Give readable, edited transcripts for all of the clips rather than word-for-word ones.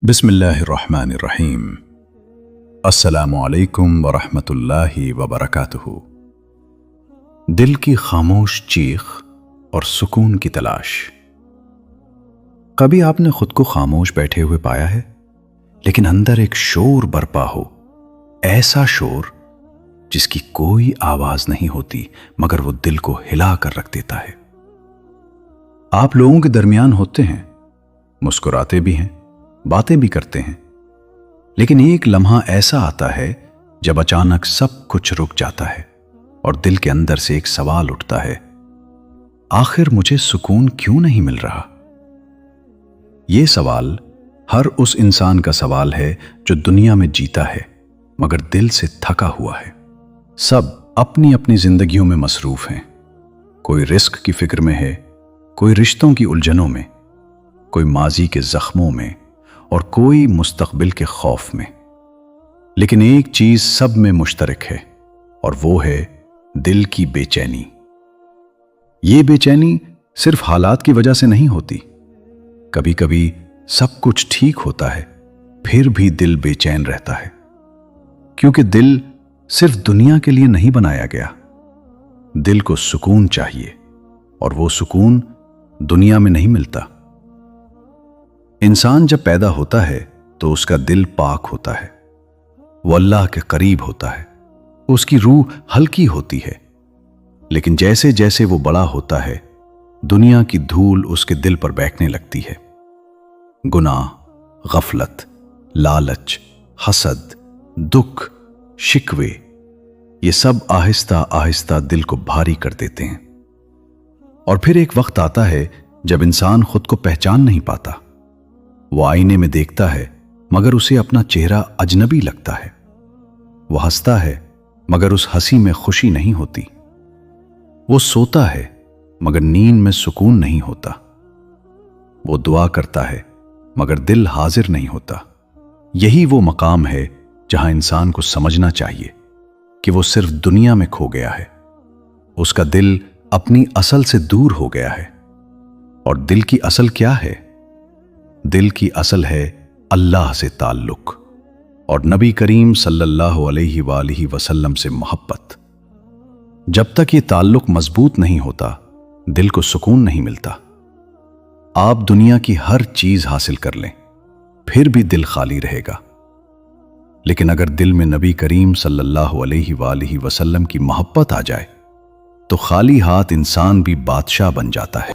بسم اللہ الرحمن الرحیم۔ السلام علیکم ورحمۃ اللہ وبرکاتہ۔ دل کی خاموش چیخ اور سکون کی تلاش۔ کبھی آپ نے خود کو خاموش بیٹھے ہوئے پایا ہے، لیکن اندر ایک شور برپا ہو، ایسا شور جس کی کوئی آواز نہیں ہوتی مگر وہ دل کو ہلا کر رکھ دیتا ہے۔ آپ لوگوں کے درمیان ہوتے ہیں، مسکراتے بھی ہیں، باتیں بھی کرتے ہیں، لیکن ایک لمحہ ایسا آتا ہے جب اچانک سب کچھ رک جاتا ہے اور دل کے اندر سے ایک سوال اٹھتا ہے، آخر مجھے سکون کیوں نہیں مل رہا؟ یہ سوال ہر اس انسان کا سوال ہے جو دنیا میں جیتا ہے مگر دل سے تھکا ہوا ہے۔ سب اپنی اپنی زندگیوں میں مصروف ہیں، کوئی رزق کی فکر میں ہے، کوئی رشتوں کی الجھنوں میں، کوئی ماضی کے زخموں میں اور کوئی مستقبل کے خوف میں، لیکن ایک چیز سب میں مشترک ہے اور وہ ہے دل کی بے چینی۔ یہ بے چینی صرف حالات کی وجہ سے نہیں ہوتی، کبھی کبھی سب کچھ ٹھیک ہوتا ہے پھر بھی دل بے چین رہتا ہے، کیونکہ دل صرف دنیا کے لیے نہیں بنایا گیا۔ دل کو سکون چاہیے اور وہ سکون دنیا میں نہیں ملتا۔ انسان جب پیدا ہوتا ہے تو اس کا دل پاک ہوتا ہے، وہ اللہ کے قریب ہوتا ہے، اس کی روح ہلکی ہوتی ہے، لیکن جیسے جیسے وہ بڑا ہوتا ہے دنیا کی دھول اس کے دل پر بیٹھنے لگتی ہے۔ گناہ، غفلت، لالچ، حسد، دکھ، شکوے، یہ سب آہستہ آہستہ دل کو بھاری کر دیتے ہیں، اور پھر ایک وقت آتا ہے جب انسان خود کو پہچان نہیں پاتا۔ وہ آئینے میں دیکھتا ہے مگر اسے اپنا چہرہ اجنبی لگتا ہے، وہ ہنستا ہے مگر اس ہنسی میں خوشی نہیں ہوتی، وہ سوتا ہے مگر نیند میں سکون نہیں ہوتا، وہ دعا کرتا ہے مگر دل حاضر نہیں ہوتا۔ یہی وہ مقام ہے جہاں انسان کو سمجھنا چاہیے کہ وہ صرف دنیا میں کھو گیا ہے، اس کا دل اپنی اصل سے دور ہو گیا ہے۔ اور دل کی اصل کیا ہے؟ دل کی اصل ہے اللہ سے تعلق اور نبی کریم صلی اللہ علیہ وآلہ وسلم سے محبت۔ جب تک یہ تعلق مضبوط نہیں ہوتا دل کو سکون نہیں ملتا۔ آپ دنیا کی ہر چیز حاصل کر لیں پھر بھی دل خالی رہے گا، لیکن اگر دل میں نبی کریم صلی اللہ علیہ وآلہ وسلم کی محبت آ جائے تو خالی ہاتھ انسان بھی بادشاہ بن جاتا ہے۔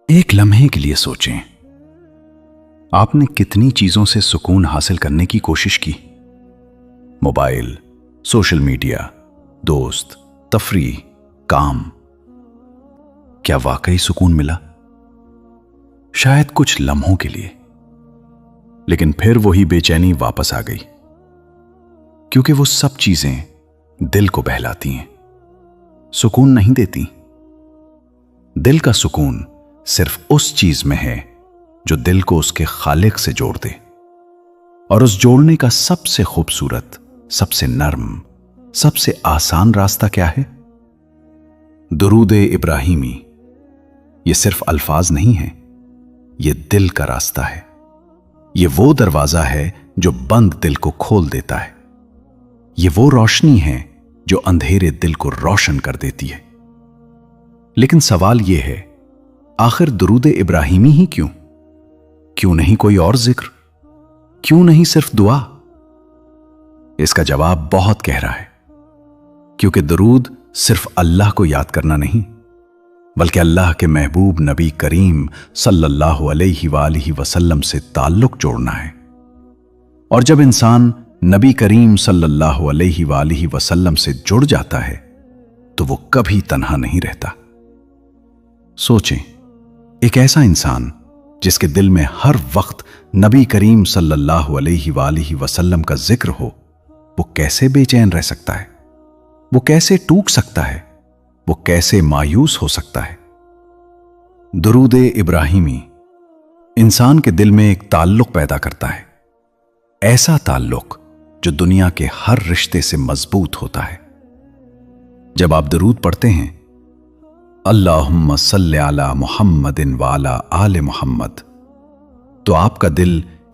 ایک لمحے کے لیے سوچیں، آپ نے کتنی چیزوں سے سکون حاصل کرنے کی کوشش کی؟ موبائل، سوشل میڈیا، دوست، تفریح، کام۔ کیا واقعی سکون ملا؟ شاید کچھ لمحوں کے لیے، لیکن پھر وہی بے چینی واپس آ گئی، کیونکہ وہ سب چیزیں دل کو بہلاتی ہیں، سکون نہیں دیتی۔ دل کا سکون صرف اس چیز میں ہے جو دل کو اس کے خالق سے جوڑ دے، اور اس جوڑنے کا سب سے خوبصورت، سب سے نرم، سب سے آسان راستہ کیا ہے؟ درود ابراہیمی۔ یہ صرف الفاظ نہیں ہیں، یہ دل کا راستہ ہے، یہ وہ دروازہ ہے جو بند دل کو کھول دیتا ہے، یہ وہ روشنی ہے جو اندھیرے دل کو روشن کر دیتی ہے۔ لیکن سوال یہ ہے، آخر درود ابراہیمی ہی کیوں نہیں کوئی اور ذکر؟ کیوں نہیں صرف دعا؟ اس کا جواب بہت گہرا ہے، کیونکہ درود صرف اللہ کو یاد کرنا نہیں بلکہ اللہ کے محبوب نبی کریم صلی اللہ علیہ وآلہ وسلم سے تعلق جوڑنا ہے۔ اور جب انسان نبی کریم صلی اللہ علیہ وآلہ وسلم سے جڑ جاتا ہے تو وہ کبھی تنہا نہیں رہتا۔ سوچیں، ایک ایسا انسان جس کے دل میں ہر وقت نبی کریم صلی اللہ علیہ وآلہ وسلم کا ذکر ہو، وہ کیسے بے چین رہ سکتا ہے؟ وہ کیسے ٹوٹ سکتا ہے؟ وہ کیسے مایوس ہو سکتا ہے؟ درود ابراہیمی انسان کے دل میں ایک تعلق پیدا کرتا ہے، ایسا تعلق جو دنیا کے ہر رشتے سے مضبوط ہوتا ہے۔ جب آپ درود پڑھتے ہیں، اللہم صلی علی محمد وعلی آل محمد، تو آپ کا دل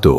2,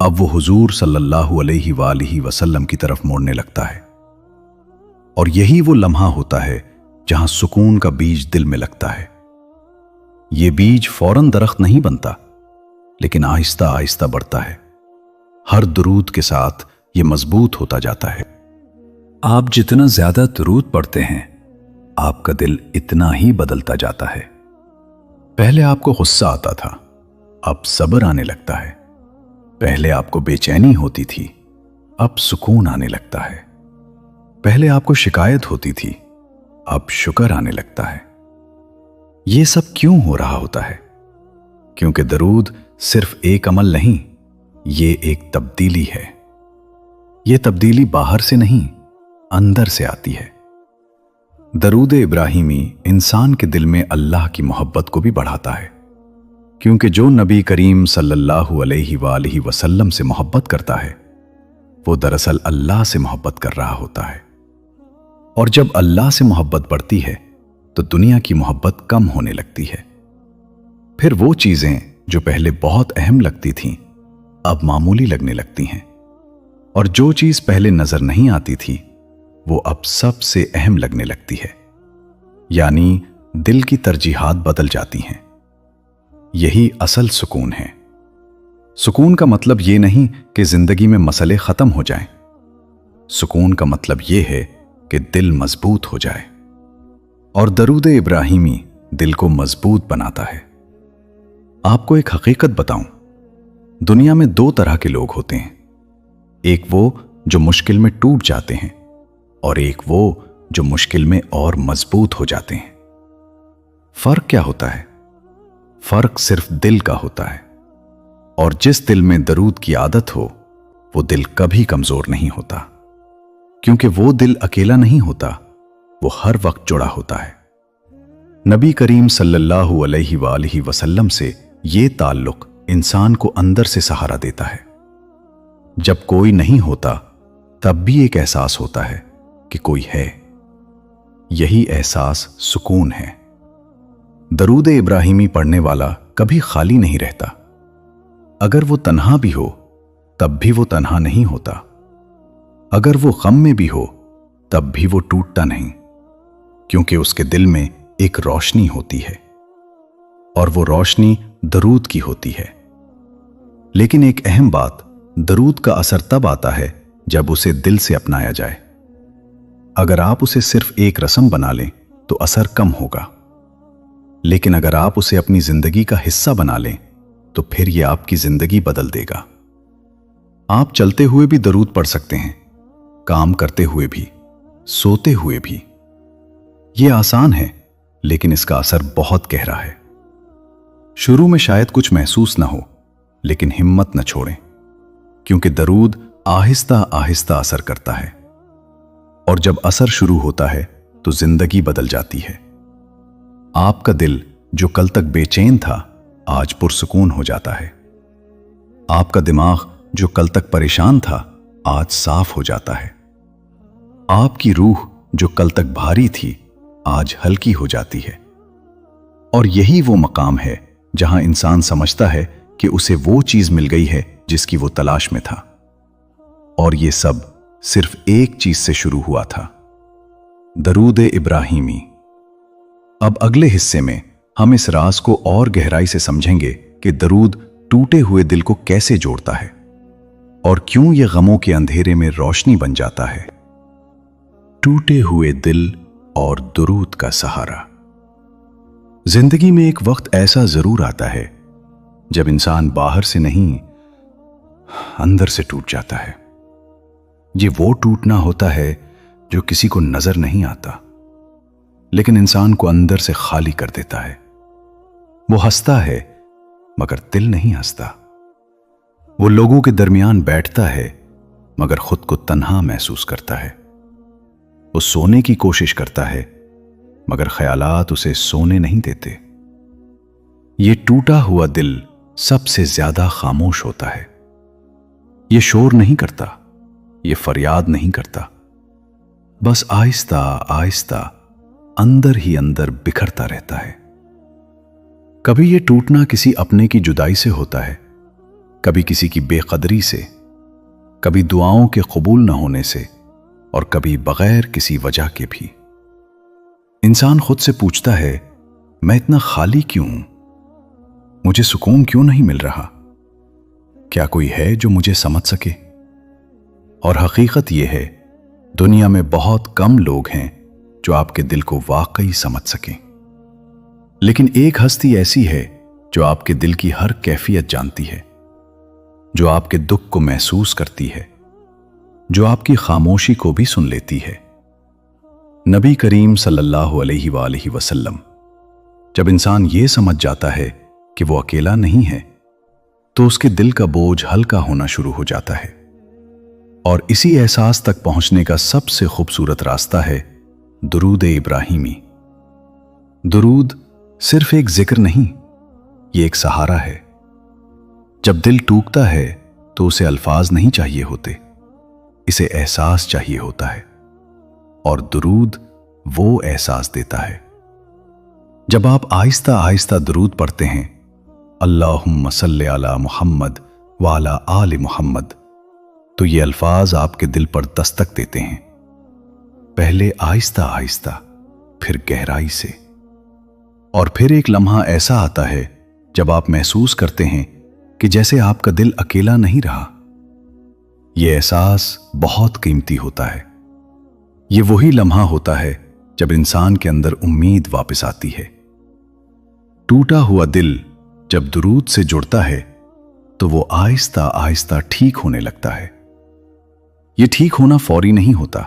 اب وہ حضور صلی اللہ علیہ وآلہ وسلم کی طرف موڑنے لگتا ہے، اور یہی وہ لمحہ ہوتا ہے جہاں سکون کا بیج دل میں لگتا ہے۔ یہ بیج فوراً درخت نہیں بنتا، لیکن آہستہ آہستہ بڑھتا ہے۔ ہر درود کے ساتھ یہ مضبوط ہوتا جاتا ہے۔ آپ جتنا زیادہ درود پڑھتے ہیں، آپ کا دل اتنا ہی بدلتا جاتا ہے۔ پہلے آپ کو غصہ آتا تھا، اب صبر آنے لگتا ہے۔ پہلے آپ کو بے چینی ہوتی تھی، اب سکون آنے لگتا ہے۔ پہلے آپ کو شکایت ہوتی تھی، اب شکر آنے لگتا ہے۔ یہ سب کیوں ہو رہا ہوتا ہے؟ کیونکہ درود صرف ایک عمل نہیں، یہ ایک تبدیلی ہے۔ یہ تبدیلی باہر سے نہیں، اندر سے آتی ہے۔ درود ابراہیمی انسان کے دل میں اللہ کی محبت کو بھی بڑھاتا ہے، کیونکہ جو نبی کریم صلی اللہ علیہ وآلہ وسلم سے محبت کرتا ہے، وہ دراصل اللہ سے محبت کر رہا ہوتا ہے۔ اور جب اللہ سے محبت بڑھتی ہے تو دنیا کی محبت کم ہونے لگتی ہے۔ پھر وہ چیزیں جو پہلے بہت اہم لگتی تھیں، اب معمولی لگنے لگتی ہیں، اور جو چیز پہلے نظر نہیں آتی تھی، وہ اب سب سے اہم لگنے لگتی ہے۔ یعنی دل کی ترجیحات بدل جاتی ہیں۔ یہی اصل سکون ہے۔ سکون کا مطلب یہ نہیں کہ زندگی میں مسئلے ختم ہو جائیں۔ سکون کا مطلب یہ ہے کہ دل مضبوط ہو جائے، اور درود ابراہیمی دل کو مضبوط بناتا ہے۔ آپ کو ایک حقیقت بتاؤں، دنیا میں دو طرح کے لوگ ہوتے ہیں، ایک وہ جو مشکل میں ٹوٹ جاتے ہیں، اور ایک وہ جو مشکل میں اور مضبوط ہو جاتے ہیں۔ فرق کیا ہوتا ہے؟ فرق صرف دل کا ہوتا ہے، اور جس دل میں درود کی عادت ہو، وہ دل کبھی کمزور نہیں ہوتا، کیونکہ وہ دل اکیلا نہیں ہوتا، وہ ہر وقت جڑا ہوتا ہے۔ نبی کریم صلی اللہ علیہ وآلہ وسلم سے یہ تعلق انسان کو اندر سے سہارا دیتا ہے۔ جب کوئی نہیں ہوتا، تب بھی ایک احساس ہوتا ہے کہ کوئی ہے۔ یہی احساس سکون ہے۔ درود ابراہیمی پڑھنے والا کبھی خالی نہیں رہتا۔ اگر وہ تنہا بھی ہو، تب بھی وہ تنہا نہیں ہوتا۔ اگر وہ غم میں بھی ہو، تب بھی وہ ٹوٹتا نہیں، کیونکہ اس کے دل میں ایک روشنی ہوتی ہے، اور وہ روشنی درود کی ہوتی ہے۔ لیکن ایک اہم بات، درود کا اثر تب آتا ہے جب اسے دل سے اپنایا جائے۔ اگر آپ اسے صرف ایک رسم بنا لیں تو اثر کم ہوگا، لیکن اگر آپ اسے اپنی زندگی کا حصہ بنا لیں تو پھر یہ آپ کی زندگی بدل دے گا۔ آپ چلتے ہوئے بھی درود پڑھ سکتے ہیں، کام کرتے ہوئے بھی، سوتے ہوئے بھی۔ یہ آسان ہے، لیکن اس کا اثر بہت گہرا ہے۔ شروع میں شاید کچھ محسوس نہ ہو، لیکن ہمت نہ چھوڑیں، کیونکہ درود آہستہ آہستہ اثر کرتا ہے، اور جب اثر شروع ہوتا ہے تو زندگی بدل جاتی ہے۔ آپ کا دل جو کل تک بے چین تھا، آج پرسکون ہو جاتا ہے۔ آپ کا دماغ جو کل تک پریشان تھا، آج صاف ہو جاتا ہے۔ آپ کی روح جو کل تک بھاری تھی، آج ہلکی ہو جاتی ہے۔ اور یہی وہ مقام ہے جہاں انسان سمجھتا ہے کہ اسے وہ چیز مل گئی ہے جس کی وہ تلاش میں تھا، اور یہ سب صرف ایک چیز سے شروع ہوا تھا، درود ابراہیمی۔ اب اگلے حصے میں ہم اس راز کو اور گہرائی سے سمجھیں گے کہ درود ٹوٹے ہوئے دل کو کیسے جوڑتا ہے، اور کیوں یہ غموں کے اندھیرے میں روشنی بن جاتا ہے۔ ٹوٹے ہوئے دل اور درود کا سہارا۔ زندگی میں ایک وقت ایسا ضرور آتا ہے جب انسان باہر سے نہیں، اندر سے ٹوٹ جاتا ہے۔ یہ وہ ٹوٹنا ہوتا ہے جو کسی کو نظر نہیں آتا، لیکن انسان کو اندر سے خالی کر دیتا ہے۔ وہ ہنستا ہے مگر دل نہیں ہنستا۔ وہ لوگوں کے درمیان بیٹھتا ہے مگر خود کو تنہا محسوس کرتا ہے۔ وہ سونے کی کوشش کرتا ہے مگر خیالات اسے سونے نہیں دیتے۔ یہ ٹوٹا ہوا دل سب سے زیادہ خاموش ہوتا ہے۔ یہ شور نہیں کرتا، یہ فریاد نہیں کرتا، بس آہستہ آہستہ اندر ہی اندر بکھرتا رہتا ہے۔ کبھی یہ ٹوٹنا کسی اپنے کی جدائی سے ہوتا ہے، کبھی کسی کی بے قدری سے، کبھی دعاؤں کے قبول نہ ہونے سے، اور کبھی بغیر کسی وجہ کے بھی۔ انسان خود سے پوچھتا ہے، میں اتنا خالی کیوں ہوں؟ مجھے سکون کیوں نہیں مل رہا؟ کیا کوئی ہے جو مجھے سمجھ سکے؟ اور حقیقت یہ ہے، دنیا میں بہت کم لوگ ہیں جو آپ کے دل کو واقعی سمجھ سکیں، لیکن ایک ہستی ایسی ہے جو آپ کے دل کی ہر کیفیت جانتی ہے، جو آپ کے دکھ کو محسوس کرتی ہے، جو آپ کی خاموشی کو بھی سن لیتی ہے۔ نبی کریم صلی اللہ علیہ وآلہ وسلم، جب انسان یہ سمجھ جاتا ہے کہ وہ اکیلا نہیں ہے تو اس کے دل کا بوجھ ہلکا ہونا شروع ہو جاتا ہے، اور اسی احساس تک پہنچنے کا سب سے خوبصورت راستہ ہے درود ابراہیمی۔ درود صرف ایک ذکر نہیں، یہ ایک سہارا ہے۔ جب دل ٹوٹتا ہے تو اسے الفاظ نہیں چاہیے ہوتے، اسے احساس چاہیے ہوتا ہے، اور درود وہ احساس دیتا ہے۔ جب آپ آہستہ آہستہ درود پڑھتے ہیں، اللہم صلی علی محمد وعلی آل محمد، تو یہ الفاظ آپ کے دل پر دستک دیتے ہیں، پہلے آہستہ آہستہ، پھر گہرائی سے، اور پھر ایک لمحہ ایسا آتا ہے جب آپ محسوس کرتے ہیں کہ جیسے آپ کا دل اکیلا نہیں رہا۔ یہ احساس بہت قیمتی ہوتا ہے۔ یہ وہی لمحہ ہوتا ہے جب انسان کے اندر امید واپس آتی ہے۔ ٹوٹا ہوا دل جب درود سے جڑتا ہے تو وہ آہستہ آہستہ ٹھیک ہونے لگتا ہے۔ یہ ٹھیک ہونا فوری نہیں ہوتا،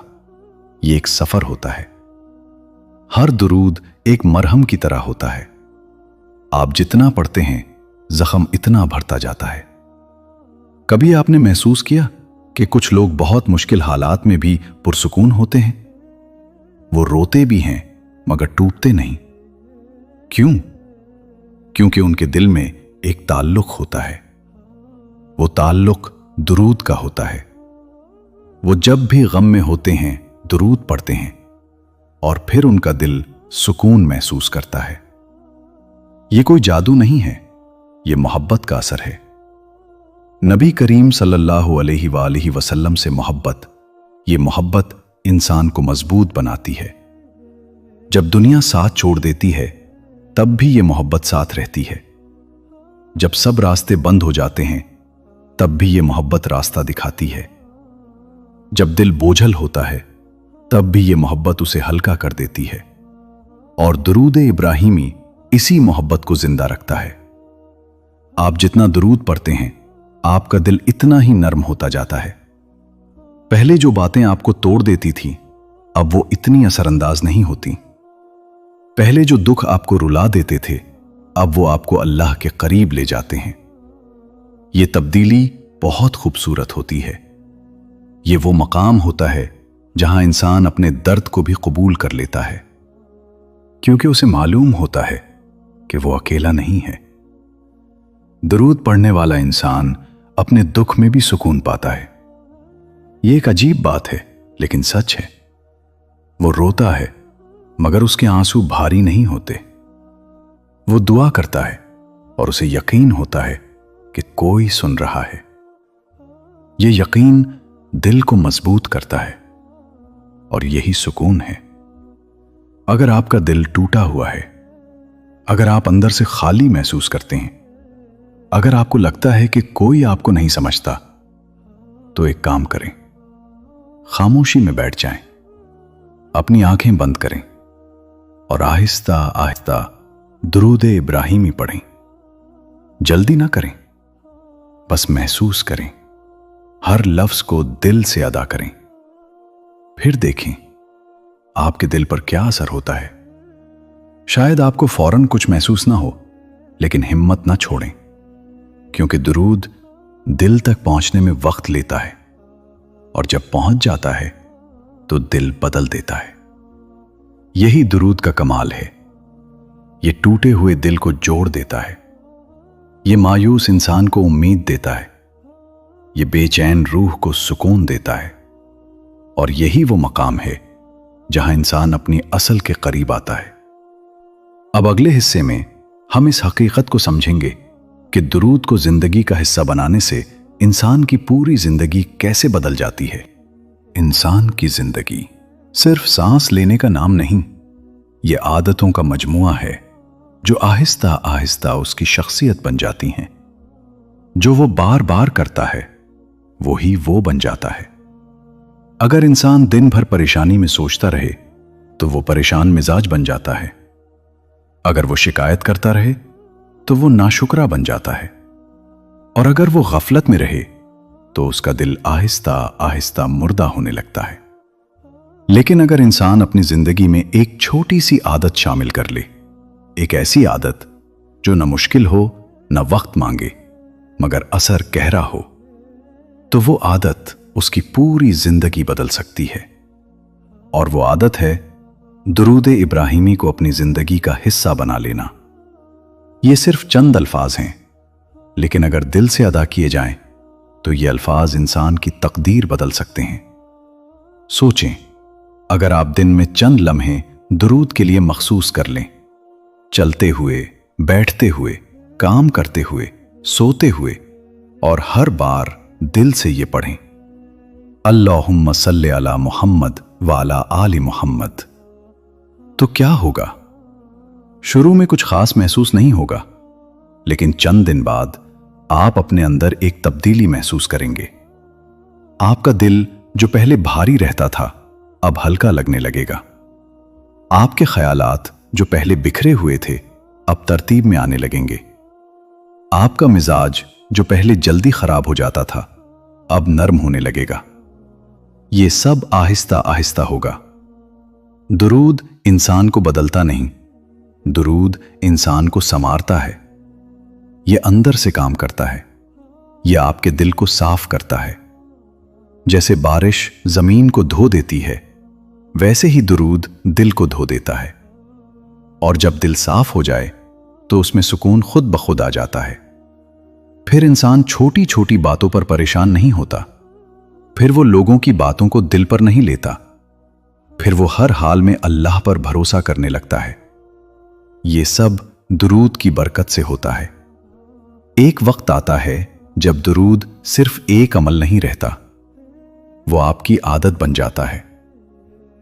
یہ ایک سفر ہوتا ہے۔ ہر درود ایک مرہم کی طرح ہوتا ہے، آپ جتنا پڑھتے ہیں زخم اتنا بڑھتا جاتا ہے۔ کبھی آپ نے محسوس کیا کہ کچھ لوگ بہت مشکل حالات میں بھی پرسکون ہوتے ہیں؟ وہ روتے بھی ہیں مگر ٹوٹتے نہیں۔ کیوں؟ کیونکہ ان کے دل میں ایک تعلق ہوتا ہے، وہ تعلق درود کا ہوتا ہے۔ وہ جب بھی غم میں ہوتے ہیں درود پڑھتے ہیں، اور پھر ان کا دل سکون محسوس کرتا ہے۔ یہ کوئی جادو نہیں ہے، یہ محبت کا اثر ہے۔ نبی کریم صلی اللہ علیہ وآلہ وسلم سے محبت، یہ محبت انسان کو مضبوط بناتی ہے۔ جب دنیا ساتھ چھوڑ دیتی ہے تب بھی یہ محبت ساتھ رہتی ہے۔ جب سب راستے بند ہو جاتے ہیں تب بھی یہ محبت راستہ دکھاتی ہے۔ جب دل بوجھل ہوتا ہے تب بھی یہ محبت اسے ہلکا کر دیتی ہے، اور درود ابراہیمی اسی محبت کو زندہ رکھتا ہے۔ آپ جتنا درود پڑھتے ہیں آپ کا دل اتنا ہی نرم ہوتا جاتا ہے۔ پہلے جو باتیں آپ کو توڑ دیتی تھیں اب وہ اتنی اثر انداز نہیں ہوتی۔ پہلے جو دکھ آپ کو رلا دیتے تھے اب وہ آپ کو اللہ کے قریب لے جاتے ہیں۔ یہ تبدیلی بہت خوبصورت ہوتی ہے۔ یہ وہ مقام ہوتا ہے جہاں انسان اپنے درد کو بھی قبول کر لیتا ہے، کیونکہ اسے معلوم ہوتا ہے کہ وہ اکیلا نہیں ہے۔ درود پڑھنے والا انسان اپنے دکھ میں بھی سکون پاتا ہے۔ یہ ایک عجیب بات ہے لیکن سچ ہے۔ وہ روتا ہے مگر اس کے آنسو بھاری نہیں ہوتے۔ وہ دعا کرتا ہے اور اسے یقین ہوتا ہے کہ کوئی سن رہا ہے۔ یہ یقین دل کو مضبوط کرتا ہے، اور یہی سکون ہے۔ اگر آپ کا دل ٹوٹا ہوا ہے، اگر آپ اندر سے خالی محسوس کرتے ہیں، اگر آپ کو لگتا ہے کہ کوئی آپ کو نہیں سمجھتا، تو ایک کام کریں، خاموشی میں بیٹھ جائیں، اپنی آنکھیں بند کریں اور آہستہ آہستہ درود ابراہیمی پڑھیں۔ جلدی نہ کریں، بس محسوس کریں، ہر لفظ کو دل سے ادا کریں، پھر دیکھیں آپ کے دل پر کیا اثر ہوتا ہے۔ شاید آپ کو فوراً کچھ محسوس نہ ہو، لیکن ہمت نہ چھوڑیں، کیونکہ درود دل تک پہنچنے میں وقت لیتا ہے، اور جب پہنچ جاتا ہے تو دل بدل دیتا ہے۔ یہی درود کا کمال ہے۔ یہ ٹوٹے ہوئے دل کو جوڑ دیتا ہے، یہ مایوس انسان کو امید دیتا ہے، یہ بے چین روح کو سکون دیتا ہے، اور یہی وہ مقام ہے جہاں انسان اپنی اصل کے قریب آتا ہے۔ اب اگلے حصے میں ہم اس حقیقت کو سمجھیں گے کہ درود کو زندگی کا حصہ بنانے سے انسان کی پوری زندگی کیسے بدل جاتی ہے۔ انسان کی زندگی صرف سانس لینے کا نام نہیں، یہ عادتوں کا مجموعہ ہے جو آہستہ آہستہ اس کی شخصیت بن جاتی ہیں۔ جو وہ بار بار کرتا ہے وہی وہ بن جاتا ہے۔ اگر انسان دن بھر پریشانی میں سوچتا رہے تو وہ پریشان مزاج بن جاتا ہے۔ اگر وہ شکایت کرتا رہے تو وہ ناشکرا بن جاتا ہے، اور اگر وہ غفلت میں رہے تو اس کا دل آہستہ آہستہ مردہ ہونے لگتا ہے۔ لیکن اگر انسان اپنی زندگی میں ایک چھوٹی سی عادت شامل کر لے، ایک ایسی عادت جو نہ مشکل ہو نہ وقت مانگے مگر اثر گہرا ہو، تو وہ عادت اس کی پوری زندگی بدل سکتی ہے۔ اور وہ عادت ہے درود ابراہیمی کو اپنی زندگی کا حصہ بنا لینا۔ یہ صرف چند الفاظ ہیں، لیکن اگر دل سے ادا کیے جائیں تو یہ الفاظ انسان کی تقدیر بدل سکتے ہیں۔ سوچیں، اگر آپ دن میں چند لمحے درود کے لیے مخصوص کر لیں، چلتے ہوئے، بیٹھتے ہوئے، کام کرتے ہوئے، سوتے ہوئے، اور ہر بار دل سے یہ پڑھیں، اللہم صلی علی محمد وعلی آل محمد، تو کیا ہوگا؟ شروع میں کچھ خاص محسوس نہیں ہوگا، لیکن چند دن بعد آپ اپنے اندر ایک تبدیلی محسوس کریں گے۔ آپ کا دل جو پہلے بھاری رہتا تھا اب ہلکا لگنے لگے گا۔ آپ کے خیالات جو پہلے بکھرے ہوئے تھے اب ترتیب میں آنے لگیں گے۔ آپ کا مزاج جو پہلے جلدی خراب ہو جاتا تھا اب نرم ہونے لگے گا۔ یہ سب آہستہ آہستہ ہوگا۔ درود انسان کو بدلتا نہیں، درود انسان کو سنوارتا ہے۔ یہ اندر سے کام کرتا ہے، یہ آپ کے دل کو صاف کرتا ہے۔ جیسے بارش زمین کو دھو دیتی ہے، ویسے ہی درود دل کو دھو دیتا ہے، اور جب دل صاف ہو جائے تو اس میں سکون خود بخود آ جاتا ہے۔ پھر انسان چھوٹی چھوٹی باتوں پر پریشان نہیں ہوتا، پھر وہ لوگوں کی باتوں کو دل پر نہیں لیتا، پھر وہ ہر حال میں اللہ پر بھروسہ کرنے لگتا ہے۔ یہ سب درود کی برکت سے ہوتا ہے۔ ایک وقت آتا ہے جب درود صرف ایک عمل نہیں رہتا، وہ آپ کی عادت بن جاتا ہے۔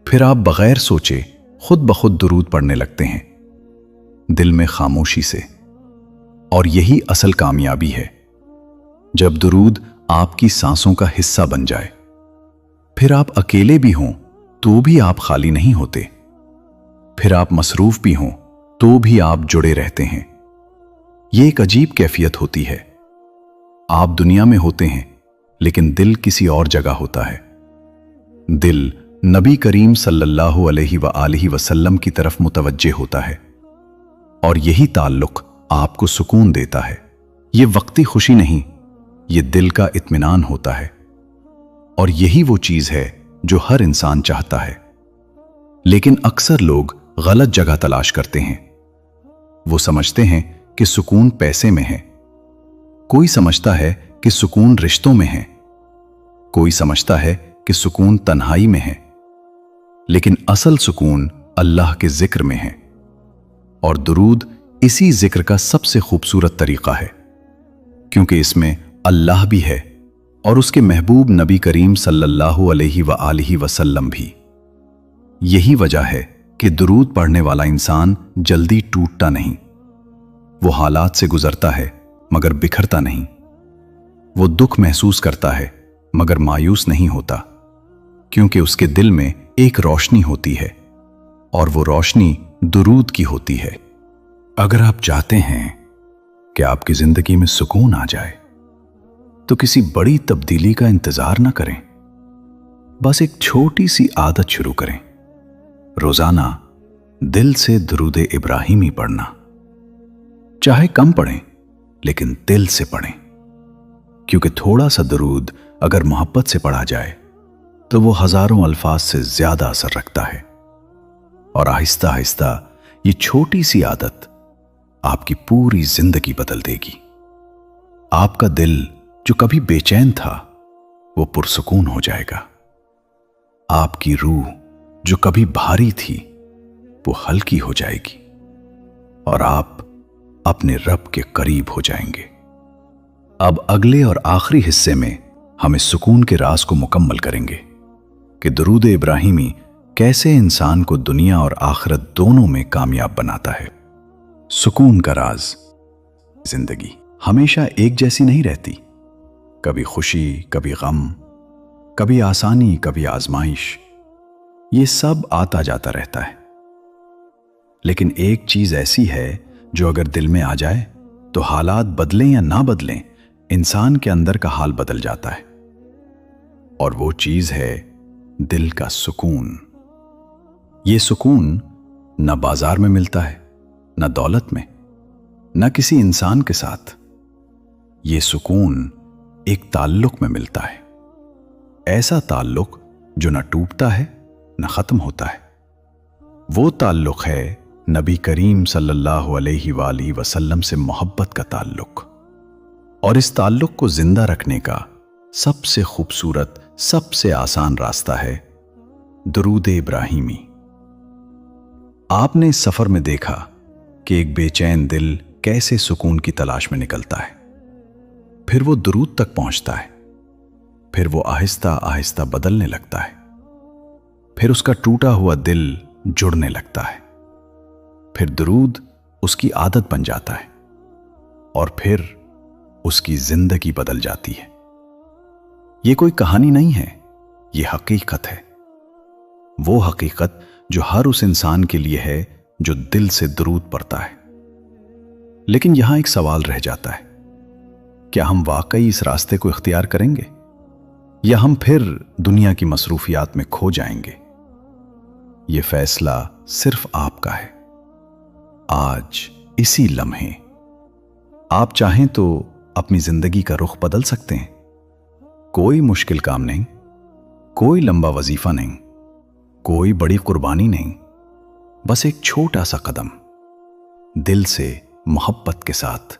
پھر آپ بغیر سوچے خود بخود درود پڑھنے لگتے ہیں، دل میں خاموشی سے۔ اور یہی اصل کامیابی ہے، جب درود آپ کی سانسوں کا حصہ بن جائے۔ پھر آپ اکیلے بھی ہوں تو بھی آپ خالی نہیں ہوتے، پھر آپ مصروف بھی ہوں تو بھی آپ جڑے رہتے ہیں۔ یہ ایک عجیب کیفیت ہوتی ہے۔ آپ دنیا میں ہوتے ہیں لیکن دل کسی اور جگہ ہوتا ہے۔ دل نبی کریم صلی اللہ علیہ وآلہ وسلم کی طرف متوجہ ہوتا ہے، اور یہی تعلق آپ کو سکون دیتا ہے۔ یہ وقتی خوشی نہیں، یہ دل کا اطمینان ہوتا ہے، اور یہی وہ چیز ہے جو ہر انسان چاہتا ہے۔ لیکن اکثر لوگ غلط جگہ تلاش کرتے ہیں۔ وہ سمجھتے ہیں کہ سکون پیسے میں ہے، کوئی سمجھتا ہے کہ سکون رشتوں میں ہے، کوئی سمجھتا ہے کہ سکون تنہائی میں ہے، لیکن اصل سکون اللہ کے ذکر میں ہے، اور درود اسی ذکر کا سب سے خوبصورت طریقہ ہے، کیونکہ اس میں اللہ بھی ہے اور اس کے محبوب نبی کریم صلی اللہ علیہ وآلہ وسلم بھی۔ یہی وجہ ہے کہ درود پڑھنے والا انسان جلدی ٹوٹتا نہیں، وہ حالات سے گزرتا ہے مگر بکھرتا نہیں، وہ دکھ محسوس کرتا ہے مگر مایوس نہیں ہوتا، کیونکہ اس کے دل میں ایک روشنی ہوتی ہے، اور وہ روشنی درود کی ہوتی ہے۔ اگر آپ چاہتے ہیں کہ آپ کی زندگی میں سکون آ جائے تو کسی بڑی تبدیلی کا انتظار نہ کریں، بس ایک چھوٹی سی عادت شروع کریں، روزانہ دل سے درود ابراہیمی پڑھنا۔ چاہے کم پڑھیں لیکن دل سے پڑھیں، کیونکہ تھوڑا سا درود اگر محبت سے پڑھا جائے تو وہ ہزاروں الفاظ سے زیادہ اثر رکھتا ہے، اور آہستہ آہستہ یہ چھوٹی سی عادت آپ کی پوری زندگی بدل دے گی۔ آپ کا دل جو کبھی بے چین تھا وہ پرسکون ہو جائے گا، آپ کی روح جو کبھی بھاری تھی وہ ہلکی ہو جائے گی، اور آپ اپنے رب کے قریب ہو جائیں گے۔ اب اگلے اور آخری حصے میں ہم اس سکون کے راز کو مکمل کریں گے کہ درود ابراہیمی کیسے انسان کو دنیا اور آخرت دونوں میں کامیاب بناتا ہے۔ سکون کا راز۔ زندگی ہمیشہ ایک جیسی نہیں رہتی، کبھی خوشی، کبھی غم، کبھی آسانی، کبھی آزمائش، یہ سب آتا جاتا رہتا ہے۔ لیکن ایک چیز ایسی ہے جو اگر دل میں آ جائے تو حالات بدلیں یا نہ بدلیں، انسان کے اندر کا حال بدل جاتا ہے، اور وہ چیز ہے دل کا سکون۔ یہ سکون نہ بازار میں ملتا ہے، نہ دولت میں، نہ کسی انسان کے ساتھ۔ یہ سکون ایک تعلق میں ملتا ہے، ایسا تعلق جو نہ ٹوٹتا ہے نہ ختم ہوتا ہے۔ وہ تعلق ہے نبی کریم صلی اللہ علیہ وآلہ وسلم سے محبت کا تعلق، اور اس تعلق کو زندہ رکھنے کا سب سے خوبصورت، سب سے آسان راستہ ہے درود ابراہیمی۔ آپ نے اس سفر میں دیکھا کہ ایک بے چین دل کیسے سکون کی تلاش میں نکلتا ہے، پھر وہ درود تک پہنچتا ہے، پھر وہ آہستہ آہستہ بدلنے لگتا ہے، پھر اس کا ٹوٹا ہوا دل جڑنے لگتا ہے، پھر درود اس کی عادت بن جاتا ہے، اور پھر اس کی زندگی بدل جاتی ہے۔ یہ کوئی کہانی نہیں ہے، یہ حقیقت ہے، وہ حقیقت جو ہر اس انسان کے لیے ہے جو دل سے درود پڑھتا ہے۔ لیکن یہاں ایک سوال رہ جاتا ہے، کیا ہم واقعی اس راستے کو اختیار کریں گے، یا ہم پھر دنیا کی مصروفیات میں کھو جائیں گے؟ یہ فیصلہ صرف آپ کا ہے، آج اسی لمحے۔ آپ چاہیں تو اپنی زندگی کا رخ بدل سکتے ہیں۔ کوئی مشکل کام نہیں، کوئی لمبا وظیفہ نہیں، کوئی بڑی قربانی نہیں، بس ایک چھوٹا سا قدم، دل سے محبت کے ساتھ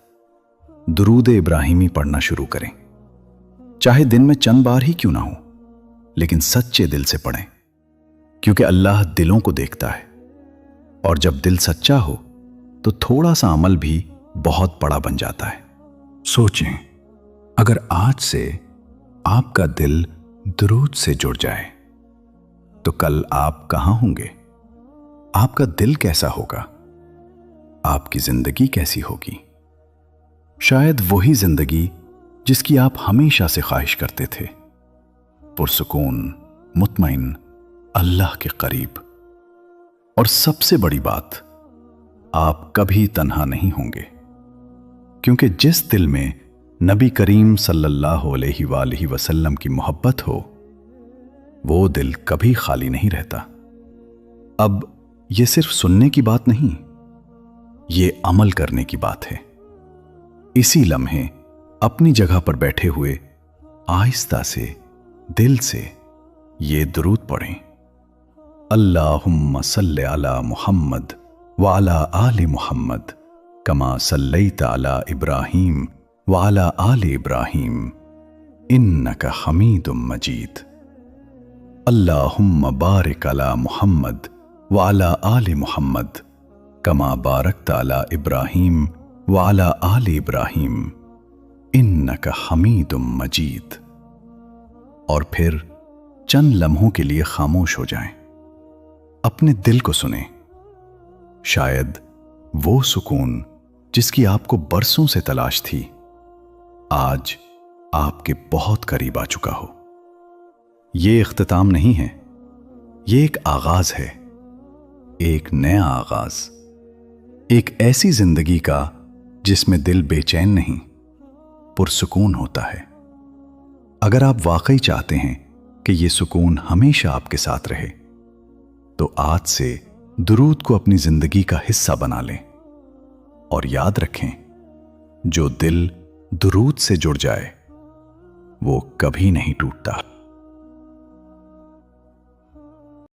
درود ابراہیمی پڑھنا شروع کریں۔ چاہے دن میں چند بار ہی کیوں نہ ہو، لیکن سچے دل سے پڑھیں، کیونکہ اللہ دلوں کو دیکھتا ہے، اور جب دل سچا ہو تو تھوڑا سا عمل بھی بہت بڑا بن جاتا ہے۔ سوچیں، اگر آج سے آپ کا دل درود سے جڑ جائے تو کل آپ کہاں ہوں گے؟ آپ کا دل کیسا ہوگا؟ آپ کی زندگی کیسی ہوگی؟ شاید وہی زندگی جس کی آپ ہمیشہ سے خواہش کرتے تھے، پرسکون، مطمئن، اللہ کے قریب۔ اور سب سے بڑی بات، آپ کبھی تنہا نہیں ہوں گے، کیونکہ جس دل میں نبی کریم صلی اللہ علیہ وآلہ وسلم کی محبت ہو، وہ دل کبھی خالی نہیں رہتا۔ اب یہ صرف سننے کی بات نہیں، یہ عمل کرنے کی بات ہے۔ اسی لمحے اپنی جگہ پر بیٹھے ہوئے آہستہ سے دل سے یہ درود پڑھیں: اللہم صلی علی محمد وعلی آل محمد کما صلیت علی ابراہیم وعلی آل ابراہیم انک حمید مجید۔ اللہم بارک علی محمد وعلی آل محمد کما بارکت علی ابراہیم وعلی آل ابراہیم انک حمید مجید۔ اور پھر چند لمحوں کے لیے خاموش ہو جائیں، اپنے دل کو سنیں۔ شاید وہ سکون جس کی آپ کو برسوں سے تلاش تھی، آج آپ کے بہت قریب آ چکا ہو۔ یہ اختتام نہیں ہے، یہ ایک آغاز ہے، ایک نیا آغاز، ایک ایسی زندگی کا جس میں دل بے چین نہیں، پرسکون ہوتا ہے۔ اگر آپ واقعی چاہتے ہیں کہ یہ سکون ہمیشہ آپ کے ساتھ رہے، تو آج سے درود کو اپنی زندگی کا حصہ بنا لیں، اور یاد رکھیں، جو دل درود سے جڑ جائے وہ کبھی نہیں ٹوٹتا۔